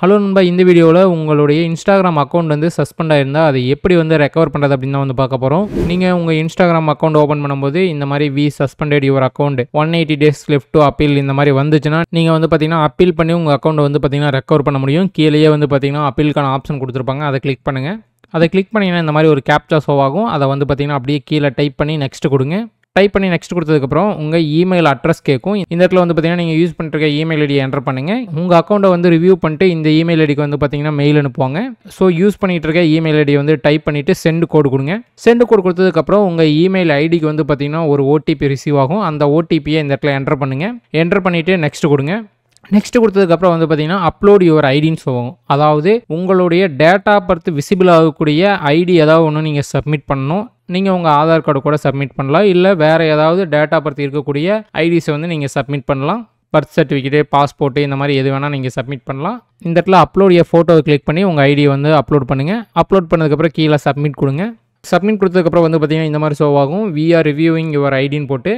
Hello நண்பா, இந்த வீடியோவில் உங்களுடைய இன்ஸ்டாகிராம் அக்கௌண்ட் வந்து சஸ்பெண்ட் ஆயிருந்தால் அதை எப்படி வந்து ரெக்கவர் பண்ணுறது அப்படின்னு தான் வந்து பார்க்க போகிறோம். நீங்கள் உங்கள் இன்ஸ்டாகிராம் அக்கௌண்ட் ஓப்பன் பண்ணும்போது இந்த மாதிரி we suspended your account 180 days left to appeal இந்த மாதிரி வந்துச்சுன்னா நீங்கள் வந்து பார்த்தீங்கன்னா அப்பீல் பண்ணி உங்கள் அக்கௌண்ட் வந்து பார்த்தீங்கன்னா ரெக்கவர் பண்ண முடியும். கீழேயே வந்து பார்த்தீங்கன்னா அப்பீலுக்கான ஆப்ஷன் கொடுத்துருப்பாங்க, அதை கிளிக் பண்ணுங்கள். அதை கிளிக் பண்ணிங்கன்னா இந்த மாதிரி ஒரு கேப்சா ஷோ ஆகும். அதை வந்து பார்த்தீங்கன்னா அப்படியே கீழே டைப் பண்ணி நெக்ஸ்ட் கொடுங்க. டைப் பண்ணி நெக்ஸ்ட் கொடுத்ததுக்கப்புறம் உங்கள் இமெயில் அட்ரஸ் கேட்கும். இந்த இடத்துல வந்து பார்த்தீங்கன்னா நீங்கள் யூஸ் பண்ணிருக்க இமெயில் ஐடியை என்டர் பண்ணுங்கள். உங்கள் அக்கௌண்ட்டை வந்து ரிவ்யூ பண்ணிட்டு இந்த இமெயில் ஐடிக்கு வந்து பார்த்தீங்கன்னா மெயில் அனுப்புவாங்க. ஸோ யூஸ் பண்ணிகிட்டு இருக்க இமெயில் ஐடியை வந்து டைப் பண்ணிவிட்டு சென்ட் கோடு கொடுங்க. சென்ட் கோடு கொடுத்ததுக்கப்புறம் உங்கள் இமெயில் ஐடிக்கு வந்து பார்த்தீங்கன்னா ஒரு ஓடிபி ரிசீவ் ஆகும். அந்த ஓடிபியை இந்த இடத்துல என்டர் பண்ணுங்கள். என்டர் பண்ணிவிட்டு நெக்ஸ்ட் கொடுங்க. நெக்ஸ்ட் கொடுத்ததுக்கப்புறம் வந்து பார்த்தீங்கன்னா அப்லோட் யுவர் ஐடின்னு சொல்லுவோம். அதாவது உங்களுடைய டேட்டா பர்த் விசிபிள் ஆகக்கூடிய ஐடி ஏதாவது ஒன்று நீங்கள் சப்மிட் பண்ணணும். நீங்கள் உங்கள் ஆதார் கார்டு கூட சப்மிட் பண்ணலாம், இல்லை வேறு ஏதாவது டேட்டா பர்த் இருக்கக்கூடிய ஐடிஸை வந்து நீங்கள் சப்மிட் பண்ணலாம். பர்த் சர்டிஃபிகேட்டு, பாஸ்போர்ட்டு இந்த மாதிரி எது வேணால் நீங்கள் சப்மிட் பண்ணலாம். இந்த இடத்துல அப்லோட் எ ஃபோட்டோவை கிளிக் பண்ணி உங்கள் ஐடியை வந்து அப்லோட் பண்ணுங்கள். அப்லோட் பண்ணதுக்கப்புறம் கீழே சப்மிட் கொடுங்க. சப்மிட் கொடுத்ததுக்கப்புறம் வந்து பார்த்தீங்கன்னா இந்த மாதிரி ஷோ ஆகும். வி ஆர் ரிவ்யூவிங் யுவர் ஐடின்னு போட்டு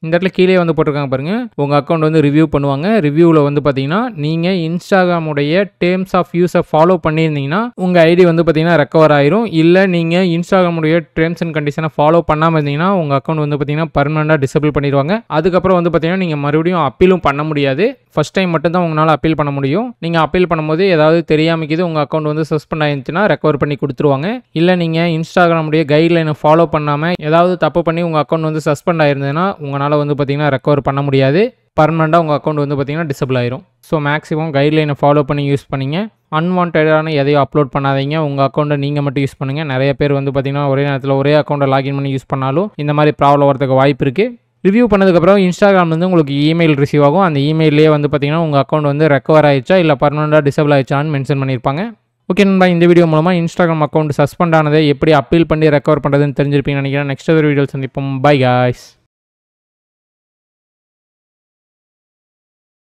இந்த இடத்துல கீழே வந்து போட்டிருக்காங்க பாருங்கள், உங்கள் அக்கௌண்ட் வந்து ரிவ்யூ பண்ணுவாங்க. ரிவ்யூவில் வந்து பார்த்தீங்கன்னா நீங்கள் இன்ஸ்டாகிராமுடைய டேர்ம்ஸ் ஆஃப் யூஸை ஃபாலோ பண்ணியிருந்தீங்கன்னா உங்கள் ஐடி வந்து பார்த்தீங்கன்னா ரெக்கவர் ஆயிரும். இல்லை நீங்கள் இன்ஸ்டாகிராமுடைய டேர்ம்ஸ் அண்ட் கண்டிஷனை ஃபாலோ பண்ணாமல் இருந்தீங்கன்னா உங்கள் அக்கௌண்ட் வந்து பார்த்தீங்கன்னா பர்மனெண்ட்டாக டிசபிள் பண்ணிடுவாங்க. அதுக்கப்புறம் வந்து பார்த்தீங்கன்னா நீங்கள் மறுபடியும் அப்பீலும் பண்ண முடியாது. ஃபஸ்ட் டைம் மட்டும்தான் உங்களால் அப்பீல் பண்ண முடியும். நீங்கள் அப்பீல் பண்ணும்போது ஏதாவது தெரியாமக்கிது உங்கள் அக்கௌண்ட் வந்து சஸ்பெண்ட் ஆயிருந்துச்சுன்னா ரெக்கவர் பண்ணி கொடுத்துருவாங்க. இல்லை நீங்கள் இன்ஸ்டாகிராமுடைய கைட்லைனை ஃபாலோ பண்ணாமல் ஏதாவது தப்பு பண்ணி உங்கள் அக்கௌண்ட் வந்து சஸ்பெண்ட் ஆயிருந்ததுன்னா உங்களால் வந்து பார்த்தீங்கன்னா ரெக்கவர் பண்ண முடியாது. பர்மனெண்ட்டாக உங்கள் அக்கௌண்ட் வந்து பார்த்தீங்கன்னா டிசபிள் ஆயிரும். ஸோ மேக்ஸிமம் கைட்லைனை ஃபாலோ பண்ணி யூஸ் பண்ணிங்க. அன்வான்டான எதையும் அப்லோட் பண்ணாதீங்க. உங்கள் அக்கௌண்ட்டை நீங்கள் மட்டும் யூஸ் பண்ணுங்கள். நிறைய பேர் வந்து பார்த்தீங்கன்னா ஒரே நேரத்தில் ஒரே அக்கௌண்ட்டை லாகின் பண்ணி யூஸ் பண்ணாலும் இந்த மாதிரி ப்ராப்ளம் வரதுக்கு வாய்ப்பு இருக்குது. ரிவ்யூ பண்ணதுக்கப்புறம் இன்ஸ்டாகிராம் வந்து உங்களுக்கு இமெயில் ரிசீவ் ஆகும். அந்த இமெயிலே வந்து பார்த்தீங்கன்னா உங்கள் அக்கௌண்ட் வந்து ரெக்கவர் ஆயிடுச்சா இல்லை பர்மனெண்ட்டாக டிசபிள் ஆயிடுச்சான்னு மென்ஷன் பண்ணியிருப்பாங்க. ஓகே நண்பா, இந்த வீடியோ மூலமாக இன்ஸ்டாகிராம் அக்கௌண்ட் சஸ்பெண்ட் ஆனதை எப்படி அப்பீல் பண்ணி ரெக்கவர் பண்ணுறதுன்னு தெரிஞ்சிருப்பீங்கன்னு நினைக்கிறேன். நெக்ஸ்ட் ஒரு வீடியோ சந்திப்போம். By guys.